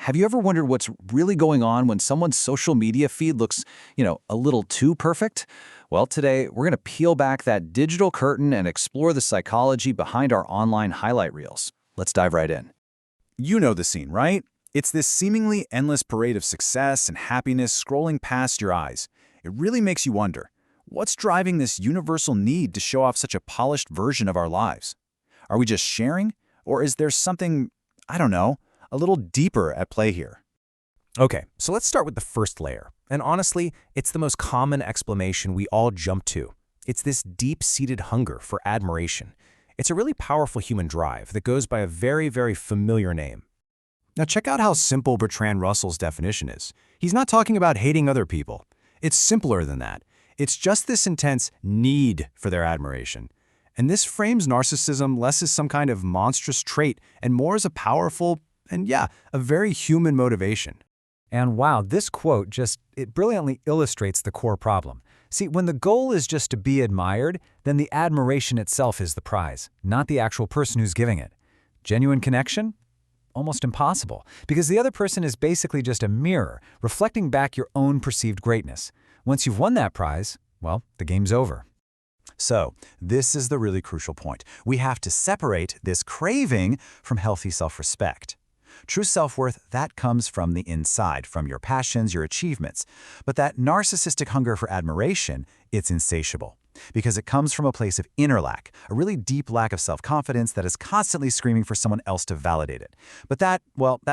Have you ever wondered what's really going on when someone's social media feed looks, a little too perfect? Well, today we're going to peel back that digital curtain and explore the psychology behind our online highlight reels. Let's dive right in. You know the scene, right? It's this seemingly endless parade of success and happiness scrolling past your eyes. It really makes you wonder, what's driving this universal need to show off such a polished version of our lives? Are we just sharing? Or is there something, I don't know, a little deeper at play here? Okay, so let's start with the first layer. And honestly, it's the most common explanation we all jump to. It's this deep-seated hunger for admiration. It's a really powerful human drive that goes by a very, very familiar name. Now check out how simple Bertrand Russell's definition is. He's not talking about hating other people. It's simpler than that. It's just this intense need for their admiration. And this frames narcissism less as some kind of monstrous trait and more as a powerful and a very human motivation. And wow, this quote it brilliantly illustrates the core problem. See, when the goal is just to be admired, then the admiration itself is the prize, not the actual person who's giving it. Genuine connection? Almost impossible, because the other person is basically just a mirror, reflecting back your own perceived greatness. Once you've won that prize, well, the game's over. So, this is the really crucial point. We have to separate this craving from healthy self-respect. True self-worth, that comes from the inside, from your passions, your achievements. But that narcissistic hunger for admiration, it's insatiable. Because it comes from a place of inner lack, a really deep lack of self-confidence that is constantly screaming for someone else to validate it. But that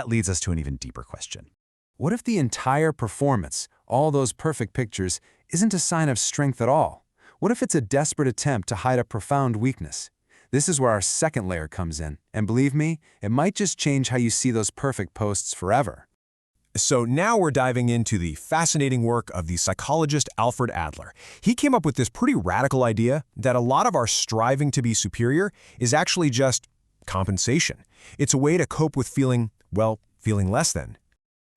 leads us to an even deeper question. What if the entire performance, all those perfect pictures, isn't a sign of strength at all? What if it's a desperate attempt to hide a profound weakness? This is where our second layer comes in, and believe me, it might just change how you see those perfect posts forever. So now we're diving into the fascinating work of the psychologist Alfred Adler. He came up with this pretty radical idea that a lot of our striving to be superior is actually just compensation. It's a way to cope with feeling less than.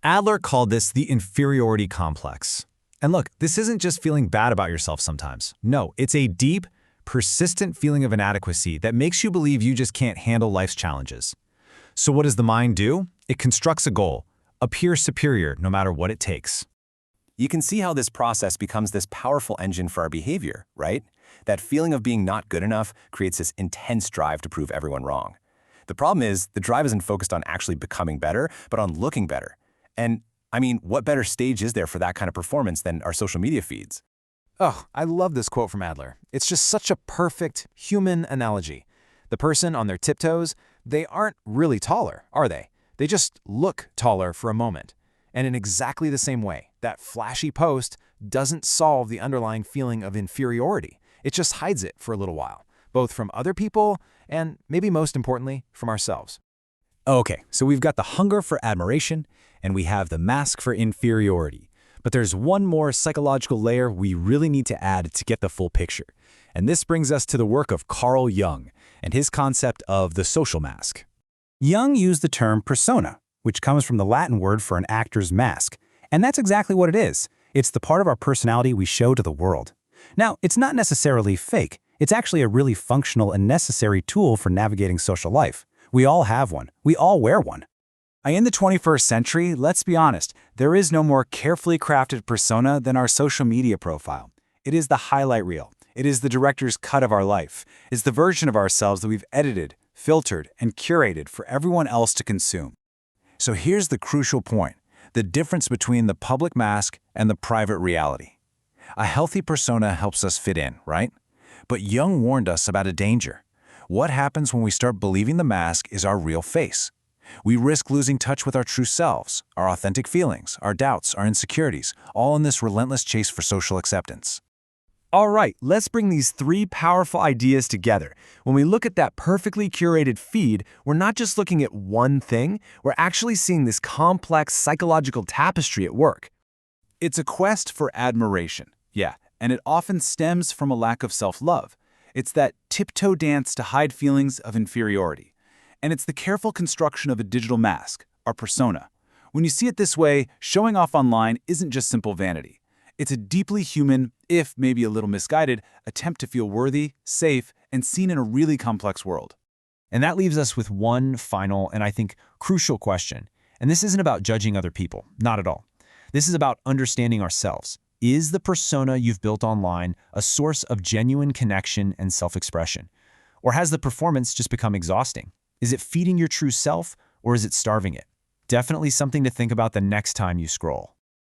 Adler called this the inferiority complex. And look, this isn't just feeling bad about yourself sometimes. No, it's a deep, persistent feeling of inadequacy that makes you believe you just can't handle life's challenges. So what does the mind do? It constructs a goal, appear superior no matter what it takes. You can see how this process becomes this powerful engine for our behavior, right? That feeling of being not good enough creates this intense drive to prove everyone wrong. The problem is, the drive isn't focused on actually becoming better, but on looking better. And what better stage is there for that kind of performance than our social media feeds? Oh, I love this quote from Adler. It's just such a perfect human analogy. The person on their tiptoes, they aren't really taller, are they? They just look taller for a moment. And in exactly the same way, that flashy post doesn't solve the underlying feeling of inferiority. It just hides it for a little while, both from other people and, maybe most importantly, from ourselves. Okay, so we've got the hunger for admiration, and we have the mask for inferiority. But there's one more psychological layer we really need to add to get the full picture. And this brings us to the work of Carl Jung and his concept of the social mask. Jung used the term persona, which comes from the Latin word for an actor's mask. And that's exactly what it is. It's the part of our personality we show to the world. Now, it's not necessarily fake. It's actually a really functional and necessary tool for navigating social life. We all have one. We all wear one. In the 21st century, let's be honest, there is no more carefully crafted persona than our social media profile. It is the highlight reel. It is the director's cut of our life. It's the version of ourselves that we've edited, filtered, and curated for everyone else to consume. So here's the crucial point, the difference between the public mask and the private reality. A healthy persona helps us fit in, right? But Jung warned us about a danger. What happens when we start believing the mask is our real face? We risk losing touch with our true selves, our authentic feelings, our doubts, our insecurities, all in this relentless chase for social acceptance. All right, let's bring these three powerful ideas together. When we look at that perfectly curated feed, we're not just looking at one thing, we're actually seeing this complex psychological tapestry at work. It's a quest for admiration, and it often stems from a lack of self-love. It's that tiptoe dance to hide feelings of inferiority. And it's the careful construction of a digital mask, our persona. When you see it this way, showing off online isn't just simple vanity. It's a deeply human, if maybe a little misguided, attempt to feel worthy, safe, and seen in a really complex world. And that leaves us with one final and I think crucial question. And this isn't about judging other people, not at all. This is about understanding ourselves. Is the persona you've built online a source of genuine connection and self-expression? Or has the performance just become exhausting? Is it feeding your true self, or is it starving it? Definitely something to think about the next time you scroll.